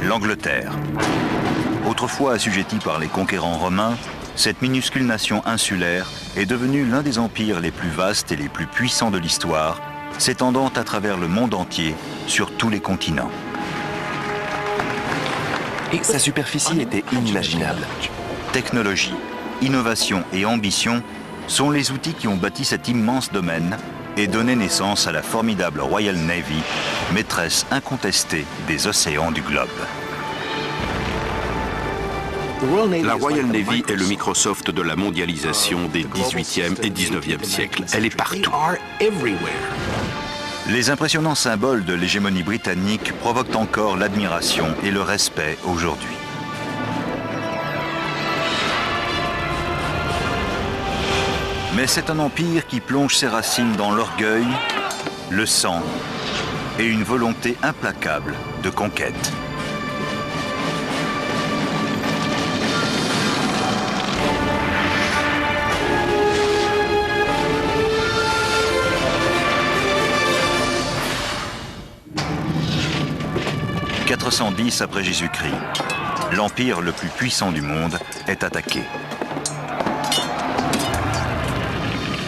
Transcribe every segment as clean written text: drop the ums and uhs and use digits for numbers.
l'Angleterre. Autrefois assujettie par les conquérants romains, cette minuscule nation insulaire est devenue l'un des empires les plus vastes et les plus puissants de l'histoire, s'étendant à travers le monde entier, sur tous les continents. Sa superficie était inimaginable. Technologie, innovation et ambition sont les outils qui ont bâti cet immense domaine et donné naissance à la formidable Royal Navy, maîtresse incontestée des océans du globe. La Royal Navy est le Microsoft de la mondialisation des 18e et 19e siècles. Elle est partout. Les impressionnants symboles de l'hégémonie britannique provoquent encore l'admiration et le respect aujourd'hui. Mais c'est un empire qui plonge ses racines dans l'orgueil, le sang et une volonté implacable de conquête. « 410 après Jésus-Christ, l'empire le plus puissant du monde est attaqué.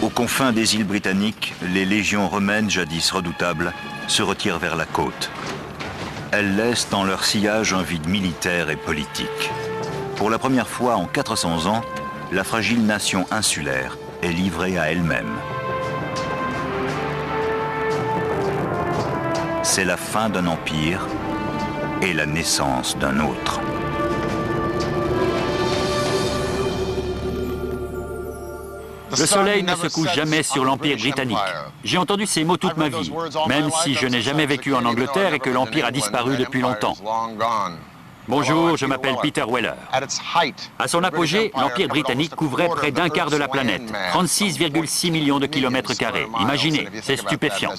Aux confins des îles britanniques, les légions romaines, jadis redoutables, se retirent vers la côte. Elles laissent dans leur sillage un vide militaire et politique. Pour la première fois en 400 ans, la fragile nation insulaire est livrée à elle-même. C'est la fin d'un empire et la naissance d'un autre. Le soleil ne se couche jamais sur l'Empire britannique. J'ai entendu ces mots toute ma vie, même si je n'ai jamais vécu en Angleterre et que l'Empire a disparu depuis longtemps. Bonjour, je m'appelle Peter Weller. À son apogée, l'Empire britannique couvrait près d'un quart de la planète, 36,6 millions de kilomètres carrés. Imaginez, c'est stupéfiant.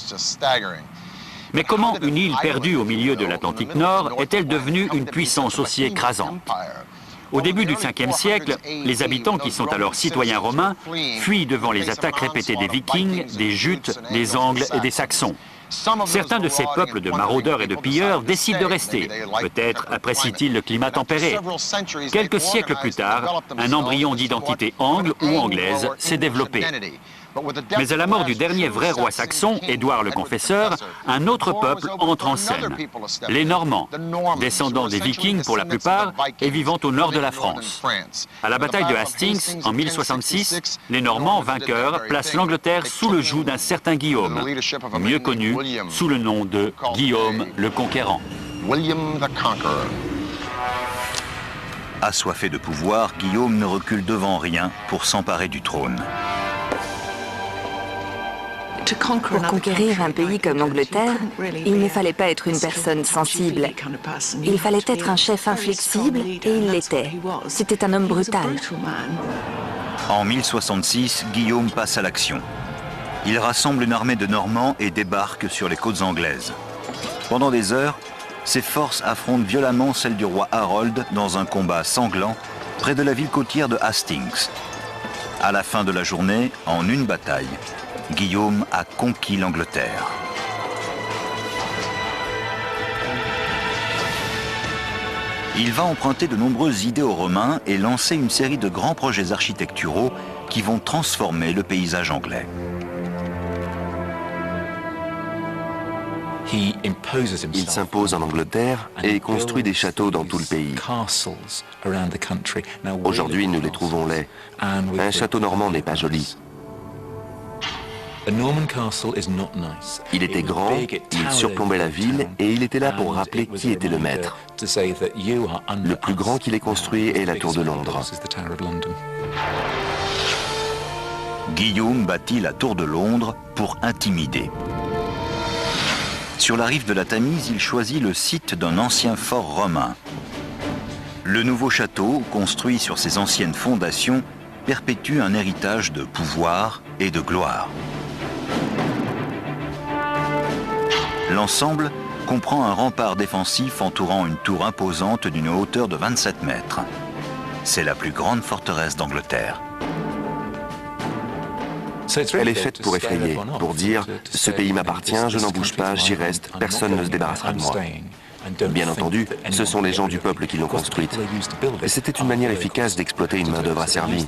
Mais comment une île perdue au milieu de l'Atlantique Nord est-elle devenue une puissance aussi écrasante? Au début du 5e siècle, les habitants, qui sont alors citoyens romains, fuient devant les attaques répétées des Vikings, des Jutes, des Angles et des Saxons. Certains de ces peuples de maraudeurs et de pilleurs décident de rester. Peut-être apprécient-ils le climat tempéré. Quelques siècles plus tard, un embryon d'identité angle ou anglaise s'est développé. Mais à la mort du dernier vrai roi saxon, Édouard le Confesseur, un autre peuple entre en scène, les Normands, descendants des Vikings pour la plupart et vivant au nord de la France. À la bataille de Hastings, en 1066, les Normands vainqueurs placent l'Angleterre sous le joug d'un certain Guillaume, mieux connu sous le nom de Guillaume le Conquérant. Assoiffé de pouvoir, Guillaume ne recule devant rien pour s'emparer du trône. Pour conquérir un pays comme l'Angleterre, il ne fallait pas être une personne sensible. Il fallait être un chef inflexible et il l'était. C'était un homme brutal. En 1066, Guillaume passe à l'action. Il rassemble une armée de Normands et débarque sur les côtes anglaises. Pendant des heures, ses forces affrontent violemment celles du roi Harold dans un combat sanglant près de la ville côtière de Hastings. À la fin de la journée, en une bataille, Guillaume a conquis l'Angleterre. Il va emprunter de nombreuses idées aux Romains et lancer une série de grands projets architecturaux qui vont transformer le paysage anglais. Il s'impose en Angleterre et construit des châteaux dans tout le pays. Aujourd'hui, nous les trouvons laids. Un château normand n'est pas joli. Il était grand, il surplombait la ville et il était là pour rappeler qui était le maître. Le plus grand qu'il ait construit est la Tour de Londres. Guillaume bâtit la Tour de Londres pour intimider. Sur la rive de la Tamise, il choisit le site d'un ancien fort romain. Le nouveau château, construit sur ses anciennes fondations, perpétue un héritage de pouvoir et de gloire. L'ensemble comprend un rempart défensif entourant une tour imposante d'une hauteur de 27 mètres. C'est la plus grande forteresse d'Angleterre. Elle est faite pour effrayer, pour dire « ce pays m'appartient, je n'en bouge pas, j'y reste, personne ne se débarrassera de moi ». Bien entendu, ce sont les gens du peuple qui l'ont construite. C'était une manière efficace d'exploiter une main-d'œuvre asservie.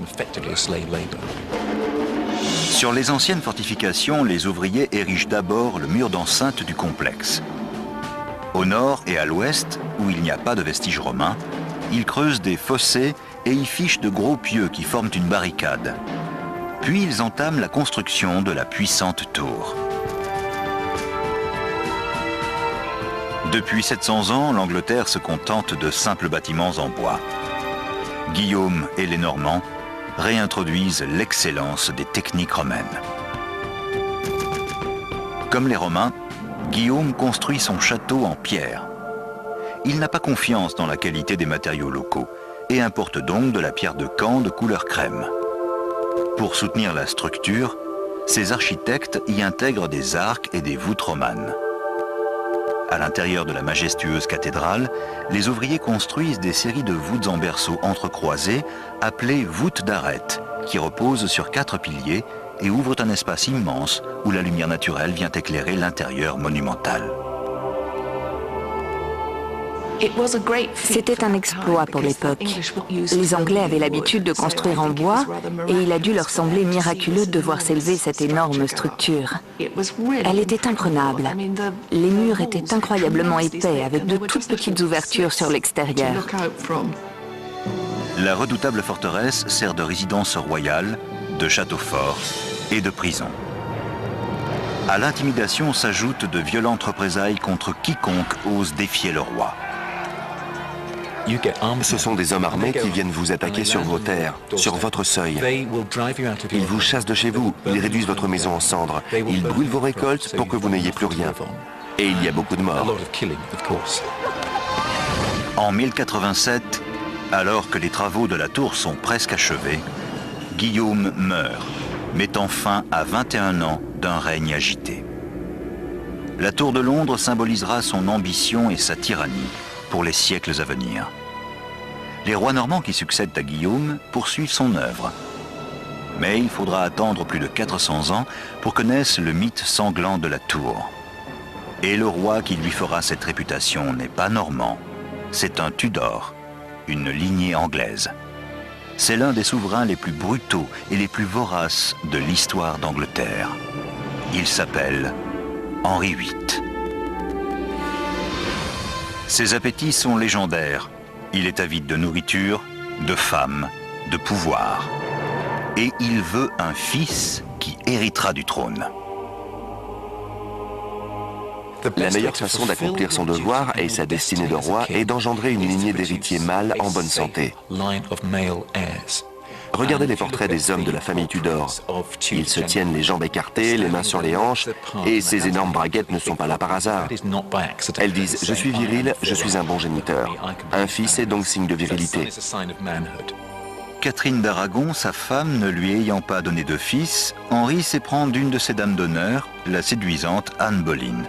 Sur les anciennes fortifications, les ouvriers érigent d'abord le mur d'enceinte du complexe. Au nord et à l'ouest, où il n'y a pas de vestiges romains, ils creusent des fossés et y fichent de gros pieux qui forment une barricade. Puis ils entament la construction de la puissante tour. Depuis 700 ans, l'Angleterre se contente de simples bâtiments en bois. Guillaume et les Normands réintroduisent l'excellence des techniques romaines. Comme les Romains, Guillaume construit son château en pierre. Il n'a pas confiance dans la qualité des matériaux locaux et importe donc de la pierre de Caen de couleur crème. Pour soutenir la structure, ses architectes y intègrent des arcs et des voûtes romanes. À l'intérieur de la majestueuse cathédrale, les ouvriers construisent des séries de voûtes en berceaux entrecroisées appelées voûtes d'arête, qui reposent sur 4 piliers et ouvrent un espace immense où la lumière naturelle vient éclairer l'intérieur monumental. C'était un exploit pour l'époque. Les Anglais avaient l'habitude de construire en bois et il a dû leur sembler miraculeux de voir s'élever cette énorme structure. Elle était imprenable. Les murs étaient incroyablement épais avec de toutes petites ouvertures sur l'extérieur. La redoutable forteresse sert de résidence royale, de château fort et de prison. À l'intimidation s'ajoutent de violentes représailles contre quiconque ose défier le roi. Ce sont des hommes armés qui viennent vous attaquer sur vos terres, sur votre seuil. Ils vous chassent de chez vous, ils réduisent votre maison en cendres, ils brûlent vos récoltes pour que vous n'ayez plus rien. Et il y a beaucoup de morts. En 1087, alors que les travaux de la tour sont presque achevés, Guillaume meurt, mettant fin à 21 ans d'un règne agité. La tour de Londres symbolisera son ambition et sa tyrannie pour les siècles à venir. Les rois normands qui succèdent à Guillaume poursuivent son œuvre. Mais il faudra attendre plus de 400 ans pour que naisse le mythe sanglant de la tour. Et le roi qui lui fera cette réputation n'est pas normand, c'est un Tudor, une lignée anglaise. C'est l'un des souverains les plus brutaux et les plus voraces de l'histoire d'Angleterre. Il s'appelle Henri VIII. Ses appétits sont légendaires. Il est avide de nourriture, de femmes, de pouvoir. Et il veut un fils qui héritera du trône. La meilleure façon d'accomplir son devoir et sa destinée de roi est d'engendrer une lignée d'héritiers mâles en bonne santé. Regardez les portraits des hommes de la famille Tudor. Ils se tiennent les jambes écartées, les mains sur les hanches, et ces énormes braguettes ne sont pas là par hasard. Elles disent « Je suis viril, je suis un bon géniteur ». Un fils est donc signe de virilité. Catherine d'Aragon, sa femme, ne lui ayant pas donné de fils, Henri s'éprend d'une de ses dames d'honneur, la séduisante Anne Boleyn.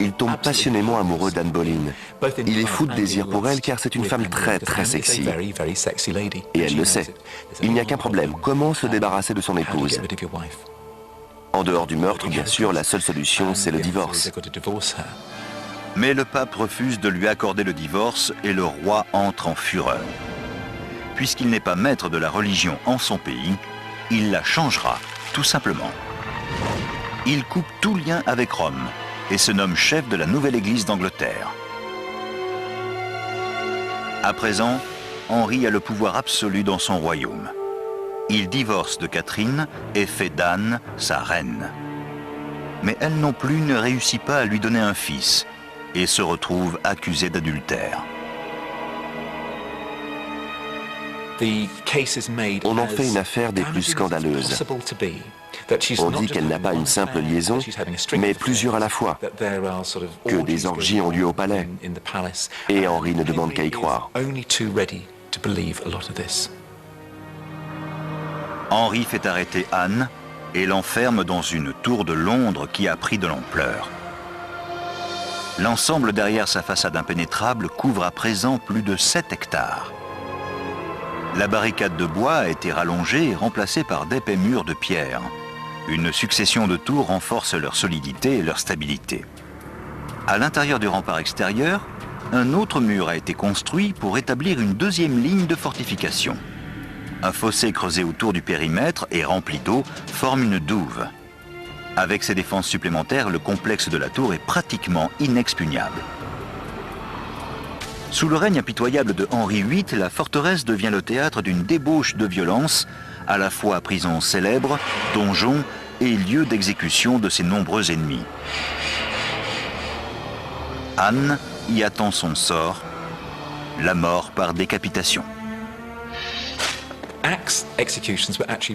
Il tombe passionnément amoureux d'Anne Boleyn. Il est fou de désir pour elle car c'est une femme très très sexy. Et elle le sait. Il n'y a qu'un problème. Comment se débarrasser de son épouse? En dehors du meurtre, bien sûr, la seule solution, c'est le divorce. Mais le pape refuse de lui accorder le divorce et le roi entre en fureur. Puisqu'il n'est pas maître de la religion en son pays, il la changera, tout simplement. Il coupe tout lien avec Rome et se nomme chef de la nouvelle Église d'Angleterre. À présent, Henri a le pouvoir absolu dans son royaume. Il divorce de Catherine et fait d'Anne sa reine. Mais elle non plus ne réussit pas à lui donner un fils et se retrouve accusée d'adultère. On en fait une affaire des plus scandaleuses. On dit qu'elle n'a pas une simple liaison, mais plusieurs à la fois, que des orgies ont lieu au palais. Et Henri ne demande qu'à y croire. Henri fait arrêter Anne et l'enferme dans une tour de Londres qui a pris de l'ampleur. L'ensemble derrière sa façade impénétrable couvre à présent plus de 7 hectares. La barricade de bois a été rallongée et remplacée par d'épais murs de pierre. Une succession de tours renforce leur solidité et leur stabilité. À l'intérieur du rempart extérieur, un autre mur a été construit pour établir une deuxième ligne de fortification. Un fossé creusé autour du périmètre et rempli d'eau forme une douve. Avec ces défenses supplémentaires, le complexe de la tour est pratiquement inexpugnable. Sous le règne impitoyable de Henri VIII, la forteresse devient le théâtre d'une débauche de violence, à la fois prison célèbre, donjon et lieu d'exécution de ses nombreux ennemis. Anne y attend son sort, la mort par décapitation.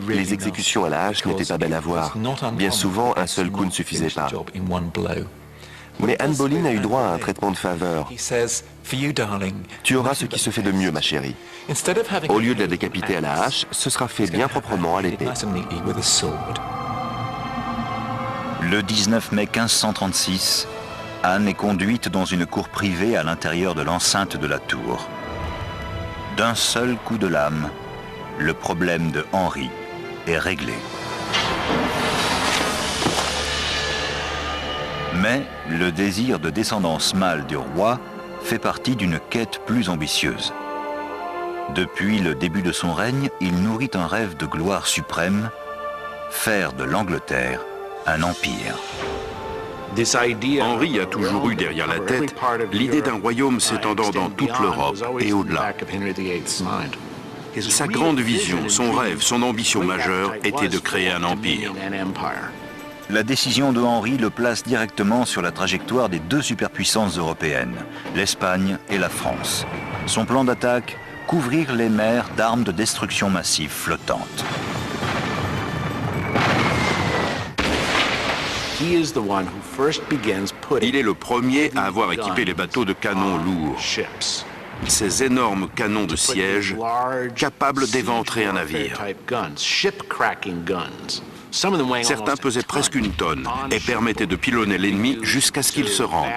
Les exécutions à la hache n'étaient pas belles à voir. Bien souvent, un seul coup ne suffisait pas. Mais Anne Boleyn a eu droit à un traitement de faveur. Tu auras ce qui se fait de mieux, ma chérie. Au lieu de la décapiter à la hache, ce sera fait bien proprement à l'épée. Le 19 mai 1536, Anne est conduite dans une cour privée à l'intérieur de l'enceinte de la tour. D'un seul coup de lame, le problème de Henri est réglé. Mais le désir de descendance mâle du roi fait partie d'une quête plus ambitieuse. Depuis le début de son règne, il nourrit un rêve de gloire suprême, faire de l'Angleterre un empire. Henri a toujours eu derrière la tête l'idée d'un royaume s'étendant dans toute l'Europe et au-delà. Sa grande vision, son rêve, son ambition majeure était de créer un empire. La décision de Henri le place directement sur la trajectoire des deux superpuissances européennes, l'Espagne et la France. Son plan d'attaque, couvrir les mers d'armes de destruction massive flottantes. Il est le premier à avoir équipé les bateaux de canons lourds. Ces énormes canons de siège capables d'éventrer un navire. Certains pesaient presque une tonne et permettaient de pilonner l'ennemi jusqu'à ce qu'il se rende.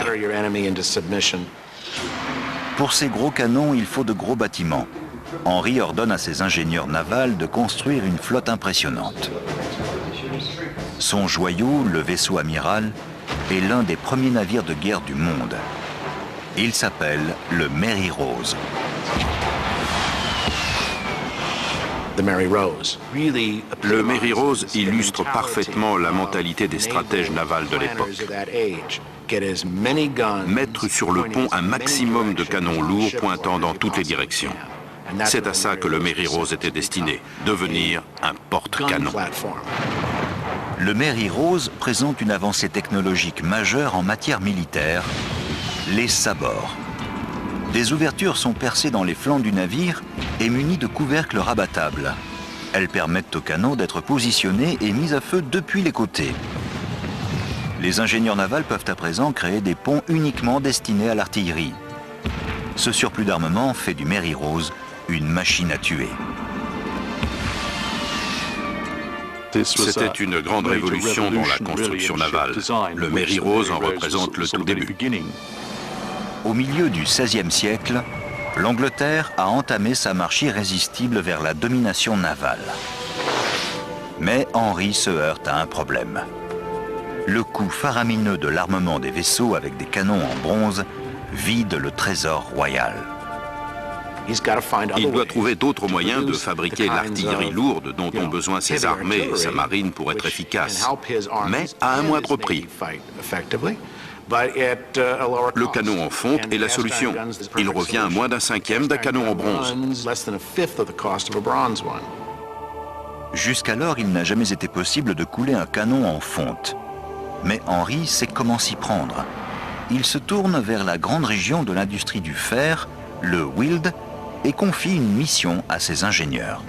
Pour ces gros canons, il faut de gros bâtiments. Henri ordonne à ses ingénieurs navals de construire une flotte impressionnante. Son joyau, le vaisseau amiral, est l'un des premiers navires de guerre du monde. Il s'appelle le Mary Rose. Le Mary Rose illustre parfaitement la mentalité des stratèges navals de l'époque. Mettre sur le pont un maximum de canons lourds pointant dans toutes les directions. C'est à ça que le Mary Rose était destiné, devenir un porte-canon. Le Mary Rose présente une avancée technologique majeure en matière militaire, les sabords. Des ouvertures sont percées dans les flancs du navire et munies de couvercles rabattables. Elles permettent aux canons d'être positionnés et mis à feu depuis les côtés. Les ingénieurs navals peuvent à présent créer des ponts uniquement destinés à l'artillerie. Ce surplus d'armement fait du Mary Rose une machine à tuer. C'était une grande révolution dans la construction navale. Le Mary Rose en représente le tout début. Au milieu du XVIe siècle, l'Angleterre a entamé sa marche irrésistible vers la domination navale. Mais Henri se heurte à un problème. Le coût faramineux de l'armement des vaisseaux avec des canons en bronze vide le trésor royal. Il doit trouver d'autres moyens de fabriquer l'artillerie lourde dont ont besoin ses armées et sa marine pour être efficaces, mais à un moindre prix. Le canon en fonte est la solution. Il revient à moins d'un cinquième d'un canon en bronze. Jusqu'alors, il n'a jamais été possible de couler un canon en fonte. Mais Henri sait comment s'y prendre. Il se tourne vers la grande région de l'industrie du fer, le Weald, et confie une mission à ses ingénieurs.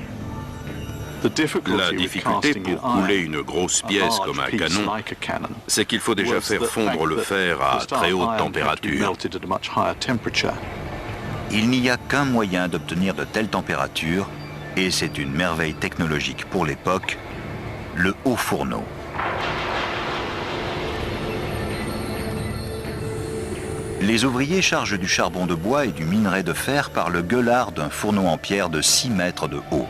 La difficulté pour couler une grosse pièce comme un canon, c'est qu'il faut déjà faire fondre le fer à très haute température. Il n'y a qu'un moyen d'obtenir de telles températures, et c'est une merveille technologique pour l'époque, le haut fourneau. Les ouvriers chargent du charbon de bois et du minerai de fer par le gueulard d'un fourneau en pierre de 6 mètres de haut.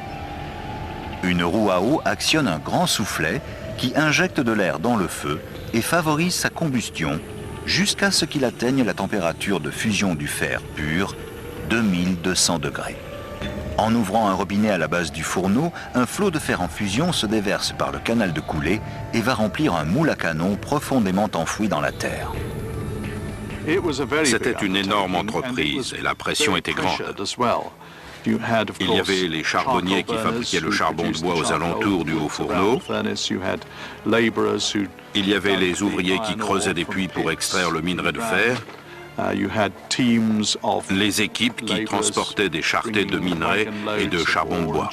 Une roue à eau actionne un grand soufflet qui injecte de l'air dans le feu et favorise sa combustion jusqu'à ce qu'il atteigne la température de fusion du fer pur, 2200 degrés. En ouvrant un robinet à la base du fourneau, un flot de fer en fusion se déverse par le canal de coulée et va remplir un moule à canon profondément enfoui dans la terre. C'était une énorme entreprise et la pression était grande. Il y avait les charbonniers qui fabriquaient le charbon de bois aux alentours du haut fourneau. Il y avait les ouvriers qui creusaient des puits pour extraire le minerai de fer. Les équipes qui transportaient des charretées de minerai et de charbon de bois.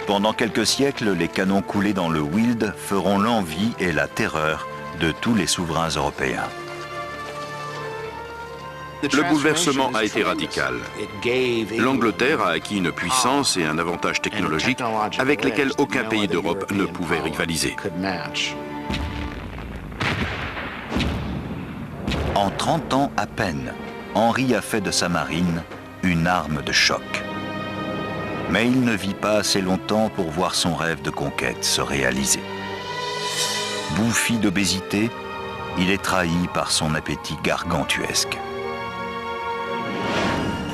Pendant quelques siècles, les canons coulés dans le Weald feront l'envie et la terreur de tous les souverains européens. Le bouleversement a été radical. L'Angleterre a acquis une puissance et un avantage technologique avec lesquels aucun pays d'Europe ne pouvait rivaliser. En 30 ans à peine, Henri a fait de sa marine une arme de choc. Mais il ne vit pas assez longtemps pour voir son rêve de conquête se réaliser. Bouffi d'obésité, il est trahi par son appétit gargantuesque.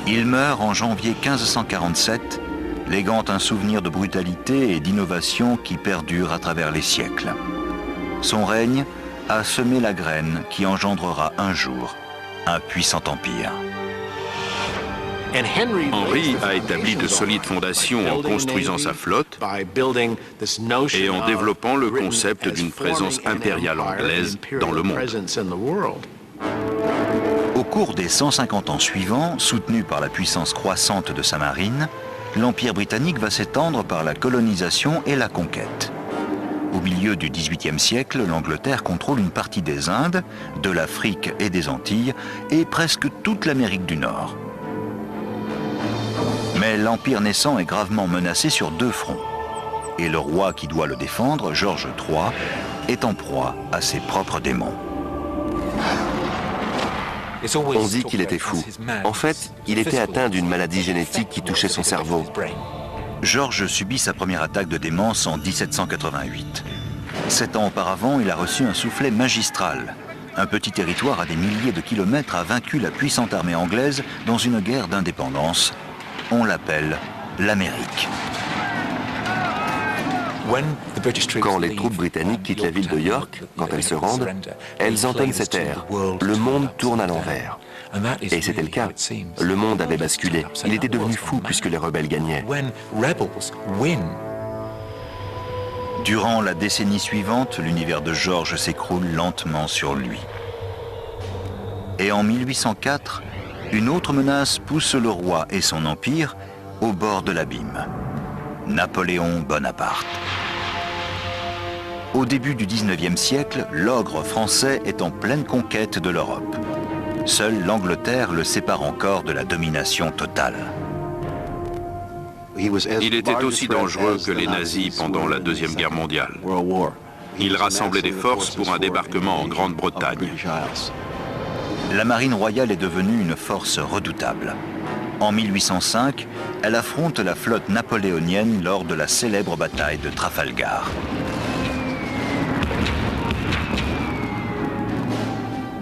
Il meurt en janvier 1547, léguant un souvenir de brutalité et d'innovation qui perdure à travers les siècles. Son règne a semé la graine qui engendrera un jour un puissant empire. Henri a établi de solides fondations en construisant sa flotte et en développant le concept d'une présence impériale anglaise dans le monde. Au cours des 150 ans suivants, soutenu par la puissance croissante de sa marine, l'Empire britannique va s'étendre par la colonisation et la conquête. Au milieu du XVIIIe siècle, l'Angleterre contrôle une partie des Indes, de l'Afrique et des Antilles, et presque toute l'Amérique du Nord. Mais l'Empire naissant est gravement menacé sur deux fronts. Et le roi qui doit le défendre, George III, est en proie à ses propres démons. On dit qu'il était fou. En fait, il était atteint d'une maladie génétique qui touchait son cerveau. George subit sa première attaque de démence en 1788. 7 ans auparavant, il a reçu un soufflet magistral. Un petit territoire à des milliers de kilomètres a vaincu la puissante armée anglaise dans une guerre d'indépendance. On l'appelle l'Amérique. Quand les troupes britanniques quittent la ville de York, quand elles se rendent, elles entonnent cet air. Le monde tourne à l'envers. Et c'était le cas. Le monde avait basculé. Il était devenu fou puisque les rebelles gagnaient. Durant la décennie suivante, l'univers de George s'écroule lentement sur lui. Et en 1804, une autre menace pousse le roi et son empire au bord de l'abîme. Napoléon Bonaparte. Au début du XIXe siècle, l'ogre français est en pleine conquête de l'Europe. Seule l'Angleterre le sépare encore de la domination totale. Il était aussi dangereux que les nazis pendant la Deuxième Guerre mondiale. Il rassemblait des forces pour un débarquement en Grande-Bretagne. La marine royale est devenue une force redoutable. En 1805, elle affronte la flotte napoléonienne lors de la célèbre bataille de Trafalgar.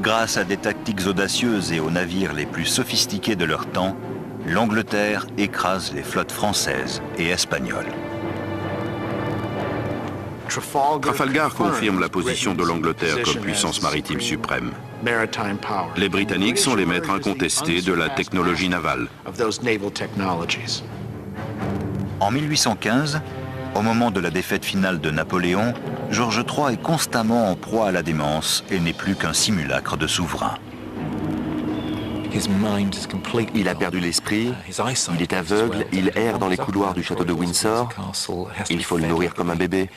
Grâce à des tactiques audacieuses et aux navires les plus sophistiqués de leur temps, l'Angleterre écrase les flottes françaises et espagnoles. Trafalgar confirme la position de l'Angleterre comme puissance maritime suprême. Les Britanniques sont les maîtres incontestés de la technologie navale. En 1815, au moment de la défaite finale de Napoléon, George III est constamment en proie à la démence et n'est plus qu'un simulacre de souverain. Il a perdu l'esprit, il est aveugle, il erre dans les couloirs du château de Windsor, il faut le nourrir comme un bébé.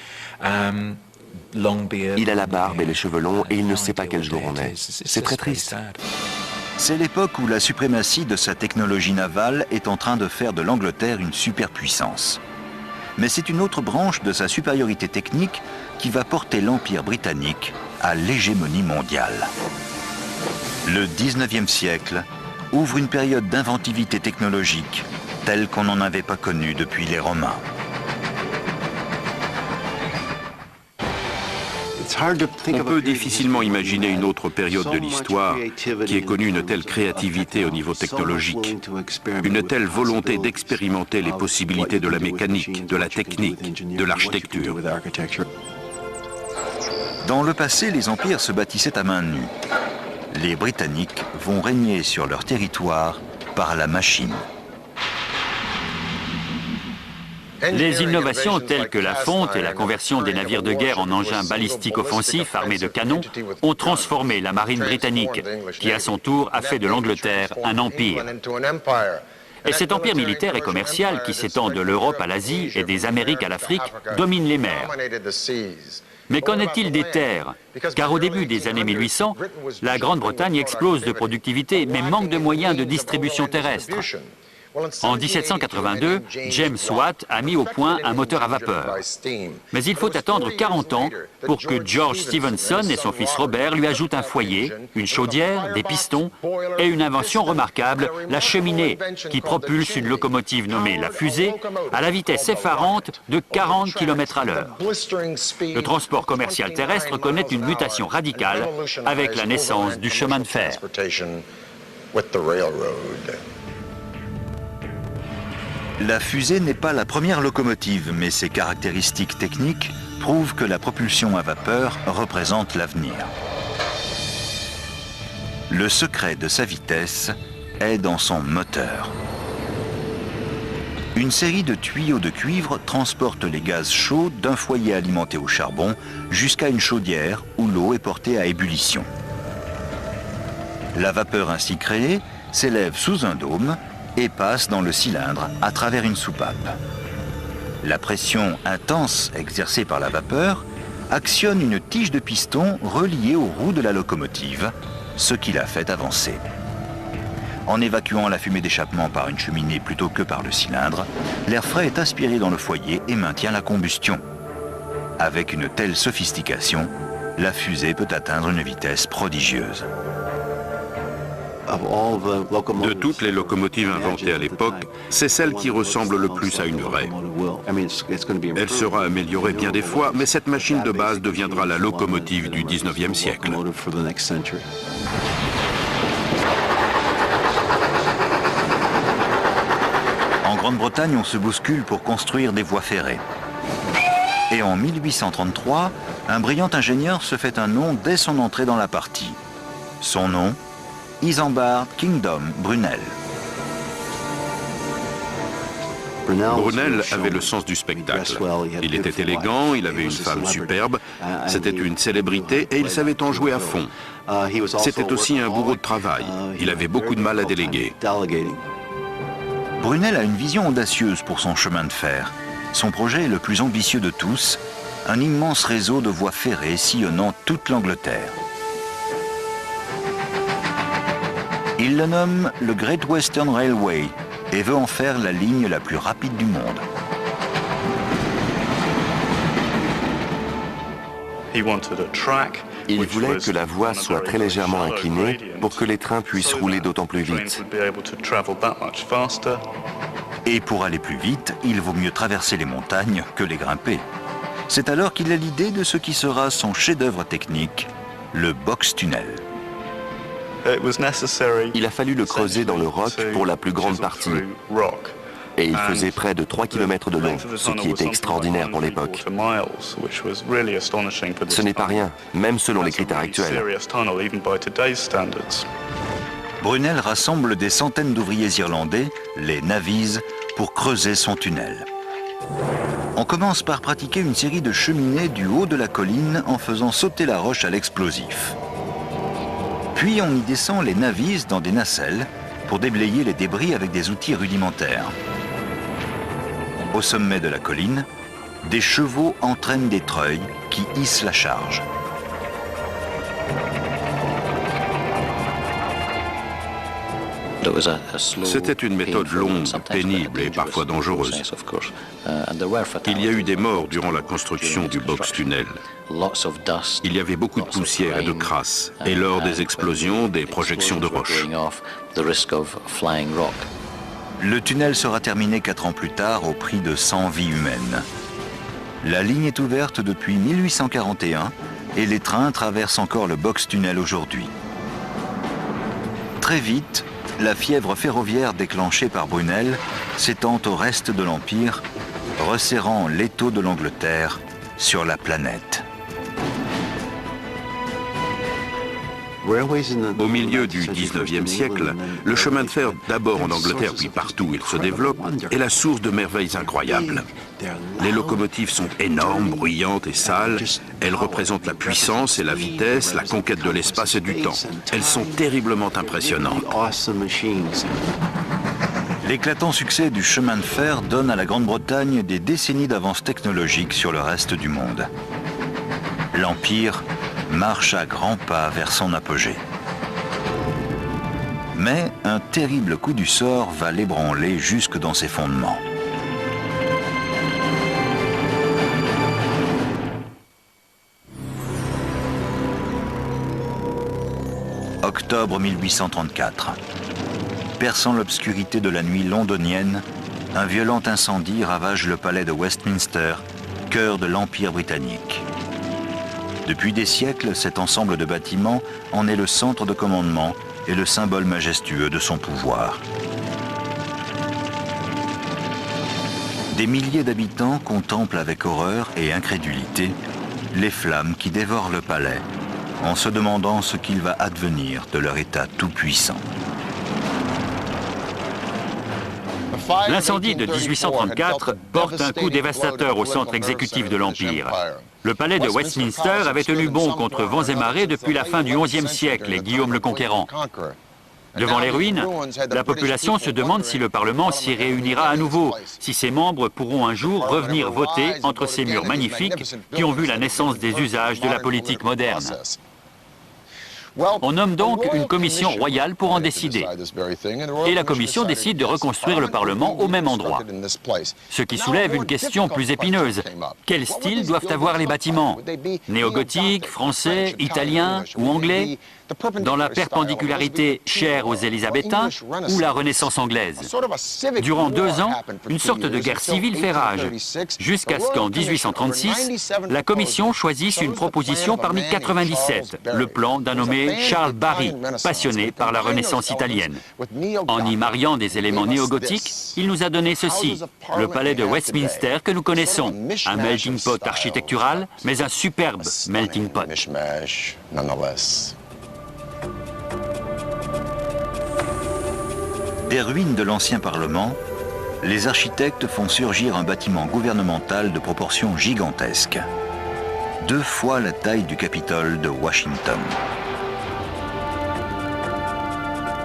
Il a la barbe et les cheveux longs et il ne sait pas quel jour on est. C'est très triste. C'est l'époque où la suprématie de sa technologie navale est en train de faire de l'Angleterre une superpuissance. Mais c'est une autre branche de sa supériorité technique qui va porter l'Empire britannique à l'hégémonie mondiale. Le 19e siècle ouvre une période d'inventivité technologique telle qu'on n'en avait pas connue depuis les Romains. On peut difficilement imaginer une autre période de l'histoire qui ait connu une telle créativité au niveau technologique, une telle volonté d'expérimenter les possibilités de la mécanique, de la technique, de l'architecture. Dans le passé, les empires se bâtissaient à main nue. Les Britanniques vont régner sur leur territoire par la machine. Les innovations telles que la fonte et la conversion des navires de guerre en engins balistiques offensifs armés de canons ont transformé la marine britannique, qui à son tour a fait de l'Angleterre un empire. Et cet empire militaire et commercial qui s'étend de l'Europe à l'Asie et des Amériques à l'Afrique domine les mers. Mais qu'en est-il des terres? Car au début des années 1800, la Grande-Bretagne explose de productivité mais manque de moyens de distribution terrestre. En 1782, James Watt a mis au point un moteur à vapeur. Mais il faut attendre 40 ans pour que George Stephenson et son fils Robert lui ajoutent un foyer, une chaudière, des pistons et une invention remarquable, la cheminée, qui propulse une locomotive nommée la fusée à la vitesse effarante de 40 km à l'heure. Le transport commercial terrestre connaît une mutation radicale avec la naissance du chemin de fer. La fusée n'est pas la première locomotive, mais ses caractéristiques techniques prouvent que la propulsion à vapeur représente l'avenir. Le secret de sa vitesse est dans son moteur. Une série de tuyaux de cuivre transporte les gaz chauds d'un foyer alimenté au charbon jusqu'à une chaudière où l'eau est portée à ébullition. La vapeur ainsi créée s'élève sous un dôme et passe dans le cylindre à travers une soupape. La pression intense exercée par la vapeur actionne une tige de piston reliée aux roues de la locomotive, ce qui la fait avancer. En évacuant la fumée d'échappement par une cheminée plutôt que par le cylindre, l'air frais est aspiré dans le foyer et maintient la combustion. Avec une telle sophistication, la fusée peut atteindre une vitesse prodigieuse. De toutes les locomotives inventées à l'époque, c'est celle qui ressemble le plus à une vraie. Elle sera améliorée bien des fois, mais cette machine de base deviendra la locomotive du 19e siècle. En Grande-Bretagne, on se bouscule pour construire des voies ferrées. Et en 1833, un brillant ingénieur se fait un nom dès son entrée dans la partie. Son nom, Isambard Kingdom Brunel. Brunel avait le sens du spectacle. Il était élégant, il avait une femme superbe, c'était une célébrité et il savait en jouer à fond. C'était aussi un bourreau de travail. Il avait beaucoup de mal à déléguer. Brunel a une vision audacieuse pour son chemin de fer. Son projet est le plus ambitieux de tous, un immense réseau de voies ferrées sillonnant toute l'Angleterre. Il le nomme le Great Western Railway et veut en faire la ligne la plus rapide du monde. Il voulait que la voie soit très légèrement inclinée pour que les trains puissent rouler d'autant plus vite. Et pour aller plus vite, il vaut mieux traverser les montagnes que les grimper. C'est alors qu'il a l'idée de ce qui sera son chef-d'œuvre technique, le box-tunnel. Il a fallu le creuser dans le roc pour la plus grande partie. Et il faisait près de 3 km de long, ce qui était extraordinaire pour l'époque. Ce n'est pas rien, même selon les critères actuels. Brunel rassemble des centaines d'ouvriers irlandais, les navvies, pour creuser son tunnel. On commence par pratiquer une série de cheminées du haut de la colline en faisant sauter la roche à l'explosif. Puis on y descend les navvies dans des nacelles pour déblayer les débris avec des outils rudimentaires. Au sommet de la colline, des chevaux entraînent des treuils qui hissent la charge. C'était une méthode longue, pénible et parfois dangereuse. Il y a eu des morts durant la construction du box-tunnel. Il y avait beaucoup de poussière et de crasse, et lors des explosions, des projections de roches. Le tunnel sera terminé 4 ans plus tard au prix de 100 vies humaines. La ligne est ouverte depuis 1841 et les trains traversent encore le Box-Tunnel aujourd'hui. Très vite, la fièvre ferroviaire déclenchée par Brunel s'étend au reste de l'Empire, resserrant l'étau de l'Angleterre sur la planète. Au milieu du 19e siècle, le chemin de fer, d'abord en Angleterre puis partout où il se développe, est la source de merveilles incroyables. Les locomotives sont énormes, bruyantes et sales. Elles représentent la puissance et la vitesse, la conquête de l'espace et du temps. Elles sont terriblement impressionnantes. L'éclatant succès du chemin de fer donne à la Grande-Bretagne des décennies d'avance technologique sur le reste du monde. L'Empire marche à grands pas vers son apogée. Mais un terrible coup du sort va l'ébranler jusque dans ses fondements. Octobre 1834. Perçant l'obscurité de la nuit londonienne, un violent incendie ravage le palais de Westminster, cœur de l'Empire britannique. Depuis des siècles, cet ensemble de bâtiments en est le centre de commandement et le symbole majestueux de son pouvoir. Des milliers d'habitants contemplent avec horreur et incrédulité les flammes qui dévorent le palais, en se demandant ce qu'il va advenir de leur État tout-puissant. L'incendie de 1834 porte un coup dévastateur au centre exécutif de l'Empire. Le palais de Westminster avait tenu bon contre vents et marées depuis la fin du XIe siècle et Guillaume le Conquérant. Devant les ruines, la population se demande si le Parlement s'y réunira à nouveau, si ses membres pourront un jour revenir voter entre ces murs magnifiques qui ont vu la naissance des usages de la politique moderne. On nomme donc une commission royale pour en décider. Et la commission décide de reconstruire le Parlement au même endroit. Ce qui soulève une question plus épineuse. Quel style doivent avoir les bâtiments? Néo-gothique, français, italien ou anglais? Dans la perpendicularité chère aux Élisabétains ou la Renaissance anglaise? Durant 2 ans, une sorte de guerre civile fait rage, jusqu'à ce qu'en 1836, la Commission choisisse une proposition parmi 97, le plan d'un nommé Charles Barry, passionné par la Renaissance italienne. En y mariant des éléments néo-gothiques, il nous a donné ceci, le palais de Westminster que nous connaissons, un melting pot architectural, mais un superbe melting pot. Des ruines de l'ancien Parlement, les architectes font surgir un bâtiment gouvernemental de proportions gigantesques. 2 fois la taille du Capitole de Washington.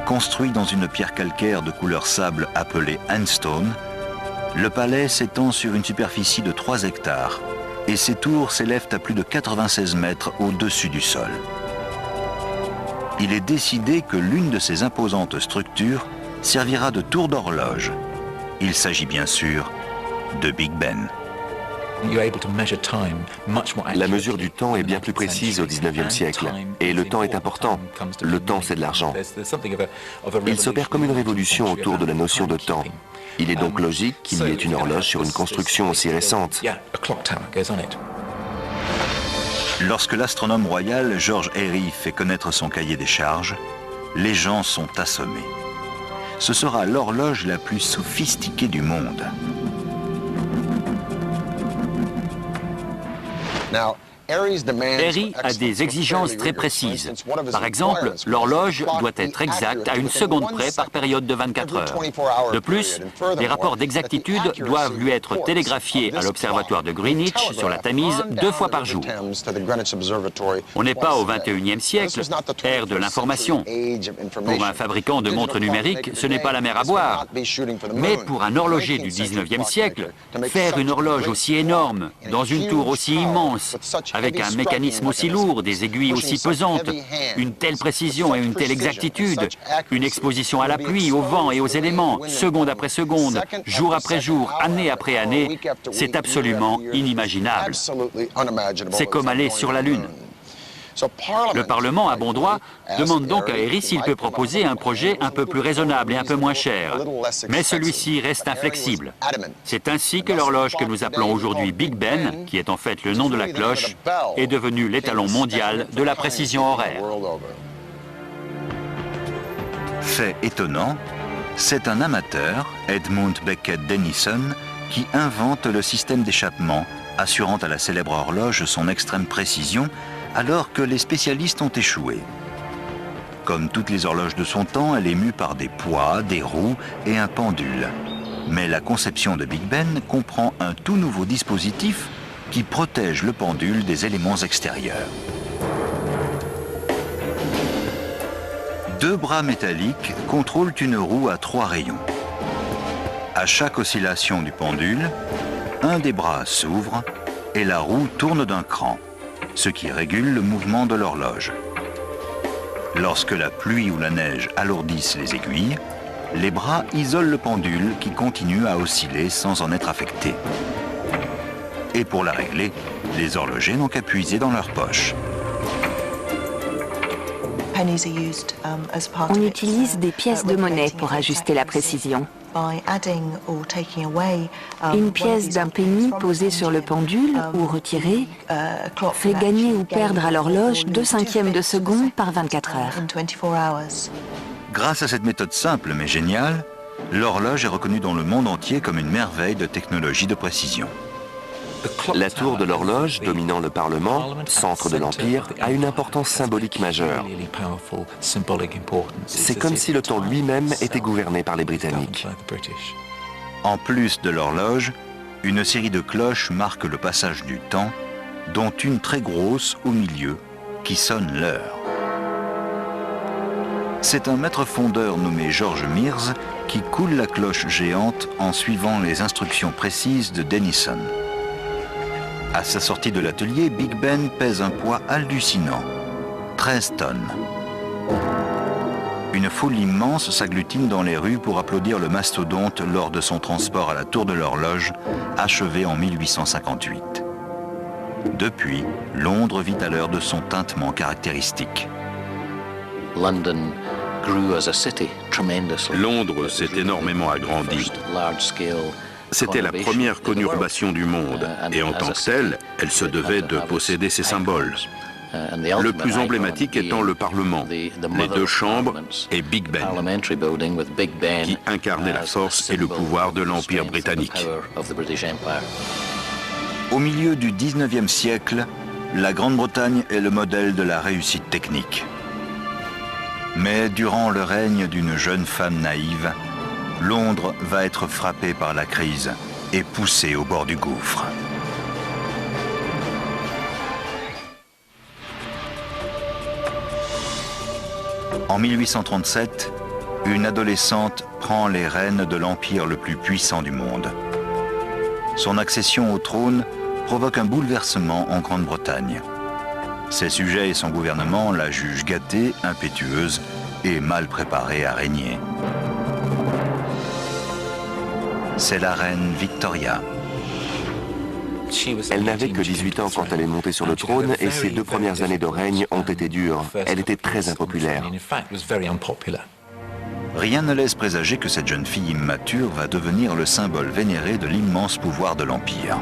Construit dans une pierre calcaire de couleur sable appelée sandstone, le palais s'étend sur une superficie de 3 hectares et ses tours s'élèvent à plus de 96 mètres au-dessus du sol. Il est décidé que l'une de ces imposantes structures servira de tour d'horloge. Il s'agit bien sûr de Big Ben. La mesure du temps est bien plus précise au XIXe siècle. Et le temps est important. Le temps, c'est de l'argent. Il s'opère comme une révolution autour de la notion de temps. Il est donc logique qu'il y ait une horloge sur une construction aussi récente. Lorsque l'astronome royal George Airy fait connaître son cahier des charges, les gens sont assommés. Ce sera l'horloge la plus sophistiquée du monde. Airy a des exigences très précises. Par exemple, l'horloge doit être exacte à une seconde près par période de 24 heures. De plus, les rapports d'exactitude doivent lui être télégraphiés à l'observatoire de Greenwich sur la Tamise 2 fois par jour. On n'est pas au XXIe siècle, ère de l'information. Pour un fabricant de montres numériques, ce n'est pas la mer à boire. Mais pour un horloger du XIXe siècle, faire une horloge aussi énorme, dans une tour aussi immense, avec un mécanisme aussi lourd, des aiguilles aussi pesantes, une telle précision et une telle exactitude, une exposition à la pluie, au vent et aux éléments, seconde après seconde, jour après jour, année après année, c'est absolument inimaginable. C'est comme aller sur la Lune. Le Parlement, à bon droit, demande donc à Airy s'il peut proposer un projet un peu plus raisonnable et un peu moins cher. Mais celui-ci reste inflexible. C'est ainsi que l'horloge que nous appelons aujourd'hui Big Ben, qui est en fait le nom de la cloche, est devenue l'étalon mondial de la précision horaire. Fait étonnant, c'est un amateur, Edmund Beckett Denison, qui invente le système d'échappement, assurant à la célèbre horloge son extrême précision, alors que les spécialistes ont échoué. Comme toutes les horloges de son temps, elle est mue par des poids, des roues et un pendule. Mais la conception de Big Ben comprend un tout nouveau dispositif qui protège le pendule des éléments extérieurs. Deux bras métalliques contrôlent une roue à 3 rayons. À chaque oscillation du pendule, un des bras s'ouvre et la roue tourne d'un cran, ce qui régule le mouvement de l'horloge. Lorsque la pluie ou la neige alourdissent les aiguilles, les bras isolent le pendule qui continue à osciller sans en être affecté. Et pour la régler, les horlogers n'ont qu'à puiser dans leur poche. On utilise des pièces de monnaie pour ajuster la précision. Une pièce d'un penny posée sur le pendule ou retirée fait gagner ou perdre à l'horloge 2/5 de seconde par 24 heures. Grâce à cette méthode simple mais géniale, l'horloge est reconnue dans le monde entier comme une merveille de technologie de précision. La tour de l'horloge, dominant le Parlement, centre de l'Empire, a une importance symbolique majeure. C'est comme si le temps lui-même était gouverné par les Britanniques. En plus de l'horloge, une série de cloches marque le passage du temps, dont une très grosse au milieu qui sonne l'heure. C'est un maître fondeur nommé George Mears qui coule la cloche géante en suivant les instructions précises de Denison. À sa sortie de l'atelier, Big Ben pèse un poids hallucinant, 13 tonnes. Une foule immense s'agglutine dans les rues pour applaudir le mastodonte lors de son transport à la tour de l'horloge, achevé en 1858. Depuis, Londres vit à l'heure de son tintement caractéristique. Londres s'est énormément agrandie. C'était la première conurbation du monde, et en tant que telle, elle se devait de posséder ses symboles. Le plus emblématique étant le Parlement, les 2 chambres et Big Ben, qui incarnait la force et le pouvoir de l'Empire britannique. Au milieu du 19e siècle, la Grande-Bretagne est le modèle de la réussite technique. Mais durant le règne d'une jeune femme naïve, Londres va être frappée par la crise et poussée au bord du gouffre. En 1837, une adolescente prend les rênes de l'empire le plus puissant du monde. Son accession au trône provoque un bouleversement en Grande-Bretagne. Ses sujets et son gouvernement la jugent gâtée, impétueuse et mal préparée à régner. C'est la reine Victoria. Elle n'avait que 18 ans quand elle est montée sur le trône et ses 2 premières années de règne ont été dures. Elle était très impopulaire. Rien ne laisse présager que cette jeune fille immature va devenir le symbole vénéré de l'immense pouvoir de l'Empire.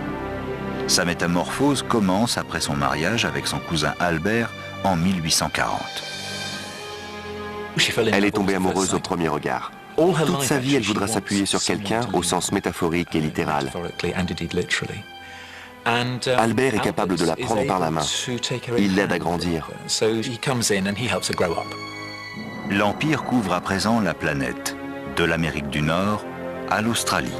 Sa métamorphose commence après son mariage avec son cousin Albert en 1840. Elle est tombée amoureuse au premier regard. Toute sa vie, elle voudra s'appuyer sur quelqu'un au sens métaphorique et littéral. Albert est capable de la prendre par la main. Il l'aide à grandir. L'Empire couvre à présent la planète, de l'Amérique du Nord à l'Australie.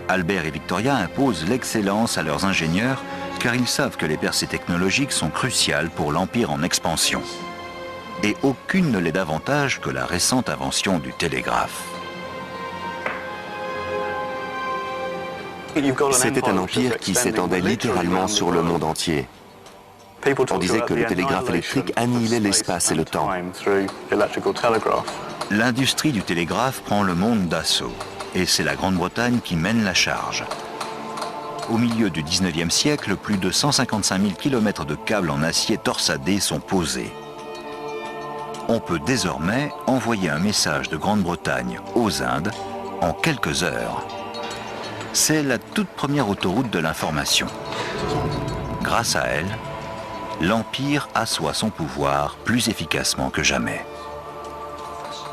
Albert et Victoria imposent l'excellence à leurs ingénieurs car ils savent que les percées technologiques sont cruciales pour l'Empire en expansion. Et aucune ne l'est davantage que la récente invention du télégraphe. C'était un empire qui s'étendait littéralement sur le monde entier. On disait que le télégraphe électrique annihilait l'espace et le temps. L'industrie du télégraphe prend le monde d'assaut, et c'est la Grande-Bretagne qui mène la charge. Au milieu du 19e siècle, plus de 155 000 km de câbles en acier torsadé sont posés. On peut désormais envoyer un message de Grande-Bretagne aux Indes en quelques heures. C'est la toute première autoroute de l'information. Grâce à elle, l'Empire assoit son pouvoir plus efficacement que jamais.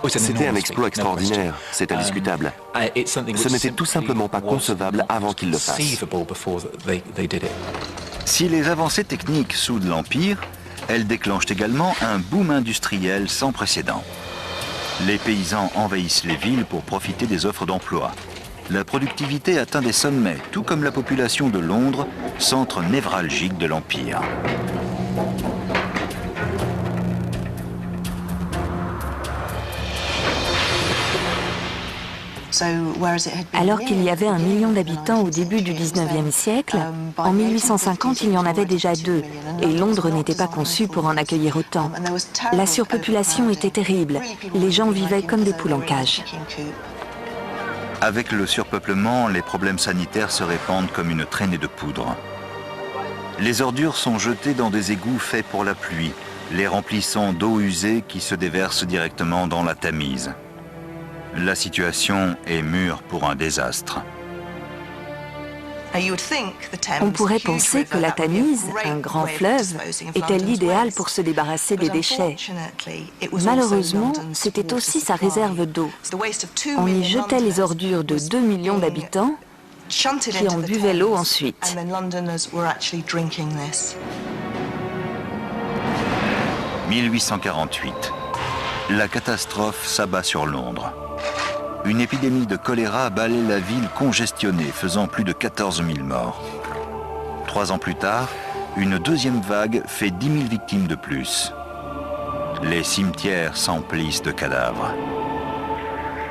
C'était un exploit extraordinaire, c'est indiscutable. Ce n'était tout simplement pas concevable avant qu'ils le fassent. Si les avancées techniques soudent l'Empire, elles déclenchent également un boom industriel sans précédent. Les paysans envahissent les villes pour profiter des offres d'emploi. La productivité atteint des sommets, tout comme la population de Londres, centre névralgique de l'Empire. Alors qu'il y avait 1 million d'habitants au début du 19e siècle, en 1850 il y en avait déjà 2, et Londres n'était pas conçu pour en accueillir autant. La surpopulation était terrible, les gens vivaient comme des poules en cage. Avec le surpeuplement, les problèmes sanitaires se répandent comme une traînée de poudre. Les ordures sont jetées dans des égouts faits pour la pluie, les remplissant d'eau usée qui se déverse directement dans la Tamise. La situation est mûre pour un désastre. On pourrait penser que la Tamise, un grand fleuve, était l'idéal pour se débarrasser des déchets. Malheureusement, c'était aussi sa réserve d'eau. On y jetait les ordures de 2 millions d'habitants qui en buvaient l'eau ensuite. 1848. La catastrophe s'abat sur Londres. Une épidémie de choléra balaie la ville congestionnée, faisant plus de 14 000 morts. 3 ans plus tard, une deuxième vague fait 10 000 victimes de plus. Les cimetières s'emplissent de cadavres.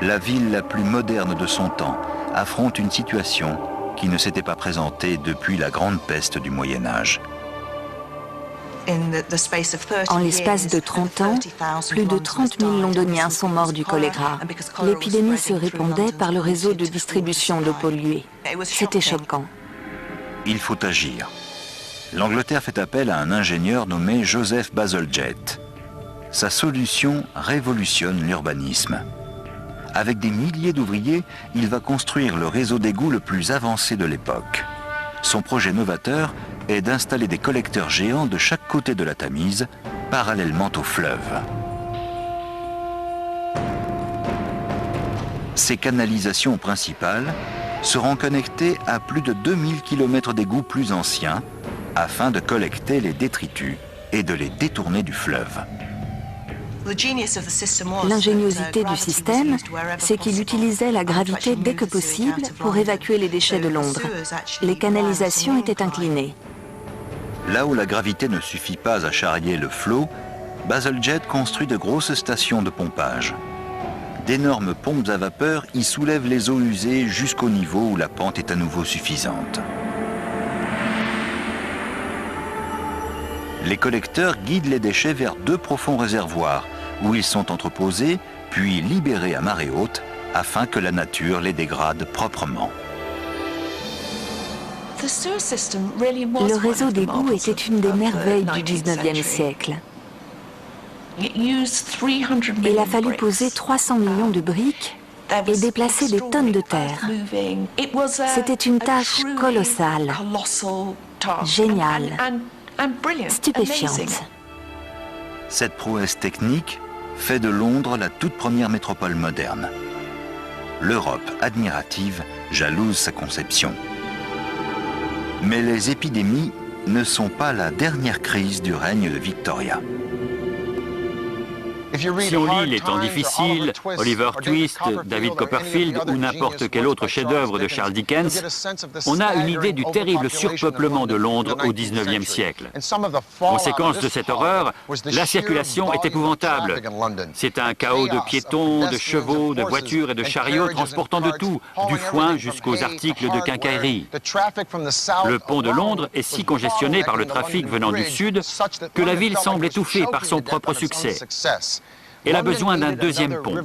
La ville la plus moderne de son temps affronte une situation qui ne s'était pas présentée depuis la grande peste du Moyen-Âge. En l'espace de 30 ans, plus de 30 000 Londoniens sont morts du choléra. L'épidémie se répandait par le réseau de distribution d'eau polluée. C'était choquant. Il faut agir. L'Angleterre fait appel à un ingénieur nommé Joseph Bazalgette. Sa solution révolutionne l'urbanisme. Avec des milliers d'ouvriers, il va construire le réseau d'égouts le plus avancé de l'époque. Son projet novateur est d'installer des collecteurs géants de chaque côté de la Tamise, parallèlement au fleuve. Ces canalisations principales seront connectées à plus de 2000 km d'égouts plus anciens, afin de collecter les détritus et de les détourner du fleuve. L'ingéniosité du système, c'est qu'il utilisait la gravité dès que possible pour évacuer les déchets de Londres. Les canalisations étaient inclinées. Là où la gravité ne suffit pas à charrier le flot, Bazalgette construit de grosses stations de pompage. D'énormes pompes à vapeur y soulèvent les eaux usées jusqu'au niveau où la pente est à nouveau suffisante. Les collecteurs guident les déchets vers 2 profonds réservoirs où ils sont entreposés puis libérés à marée haute afin que la nature les dégrade proprement. Le réseau d'égouts était une des merveilles du 19e siècle. Il a fallu poser 300 millions de briques et déplacer des tonnes de terre. C'était une tâche colossale, géniale, stupéfiante. Cette prouesse technique fait de Londres la toute première métropole moderne. L'Europe admirative jalouse sa conception. Mais les épidémies ne sont pas la dernière crise du règne de Victoria. Si on lit Les temps difficiles, Oliver Twist, David Copperfield ou n'importe quel autre chef-d'œuvre de Charles Dickens, on a une idée du terrible surpeuplement de Londres au XIXe siècle. Conséquence de cette horreur, la circulation est épouvantable. C'est un chaos de piétons, de chevaux, de voitures et de chariots transportant de tout, du foin jusqu'aux articles de quincaillerie. Le pont de Londres est si congestionné par le trafic venant du sud que la ville semble étouffée par son propre succès. Elle a besoin d'un deuxième pont,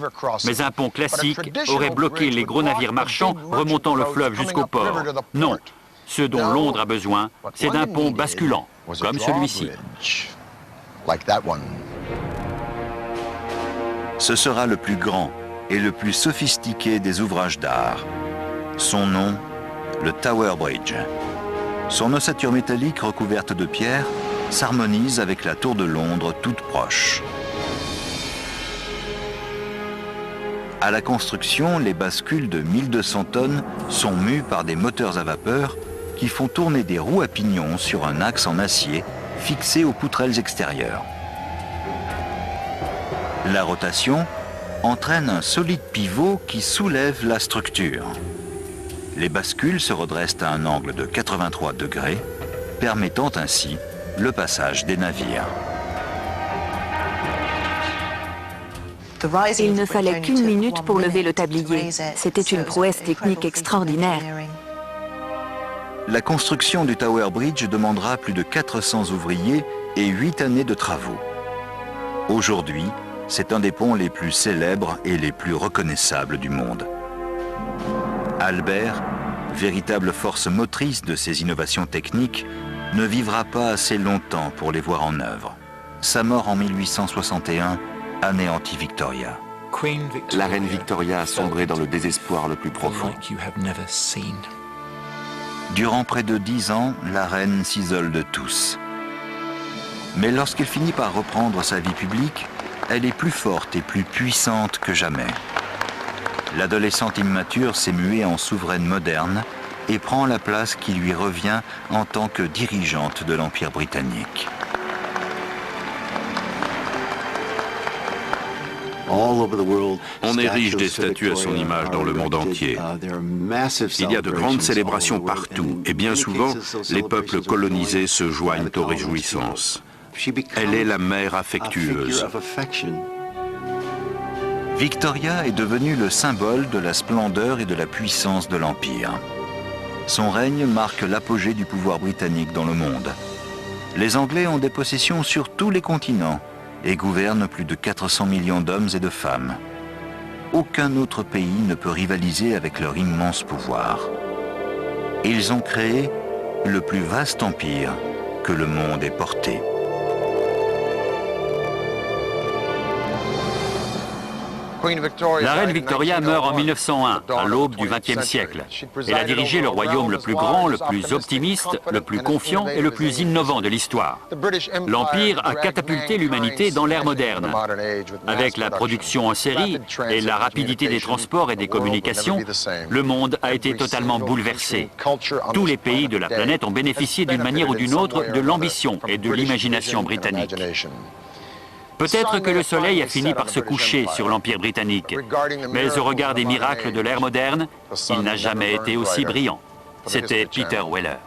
mais un pont classique aurait bloqué les gros navires marchands remontant le fleuve jusqu'au port. Non, Ce dont Londres a besoin, c'est d'un pont basculant, comme celui-ci. Ce sera le plus grand et le plus sophistiqué des ouvrages d'art. Son nom, le Tower Bridge. Son ossature métallique recouverte de pierre s'harmonise avec la tour de Londres toute proche. À la construction, les bascules de 1200 tonnes sont mues par des moteurs à vapeur qui font tourner des roues à pignon sur un axe en acier fixé aux poutrelles extérieures. La rotation entraîne un solide pivot qui soulève la structure. Les bascules se redressent à un angle de 83 degrés, permettant ainsi le passage des navires. Il ne fallait qu'une minute pour lever le tablier. C'était une prouesse technique extraordinaire. La construction du Tower Bridge demandera plus de 400 ouvriers et 8 années de travaux. Aujourd'hui, c'est un des ponts les plus célèbres et les plus reconnaissables du monde. Albert, véritable force motrice de ces innovations techniques, ne vivra pas assez longtemps pour les voir en œuvre. Sa mort en 1861 anéantit Victoria. La reine Victoria a sombré dans le désespoir le plus profond. Durant près de 10 ans, la reine s'isole de tous. Mais lorsqu'elle finit par reprendre sa vie publique, elle est plus forte et plus puissante que jamais. L'adolescente immature s'est muée en souveraine moderne et prend la place qui lui revient en tant que dirigeante de l'Empire britannique. On érige des statues à son image dans le monde entier. Il y a de grandes célébrations partout et bien souvent, les peuples colonisés se joignent aux réjouissances. Elle est la mère affectueuse. Victoria est devenue le symbole de la splendeur et de la puissance de l'Empire. Son règne marque l'apogée du pouvoir britannique dans le monde. Les Anglais ont des possessions sur tous les continents et gouvernent plus de 400 millions d'hommes et de femmes. Aucun autre pays ne peut rivaliser avec leur immense pouvoir. Ils ont créé le plus vaste empire que le monde ait porté. La reine Victoria meurt en 1901, à l'aube du XXe siècle. Elle a dirigé le royaume le plus grand, le plus optimiste, le plus confiant et le plus innovant de l'histoire. L'Empire a catapulté l'humanité dans l'ère moderne. Avec la production en série et la rapidité des transports et des communications, le monde a été totalement bouleversé. Tous les pays de la planète ont bénéficié d'une manière ou d'une autre de l'ambition et de l'imagination britannique. Peut-être que le soleil a fini par se coucher sur l'Empire britannique, mais au regard des miracles de l'ère moderne, il n'a jamais été aussi brillant. C'était Peter Weller.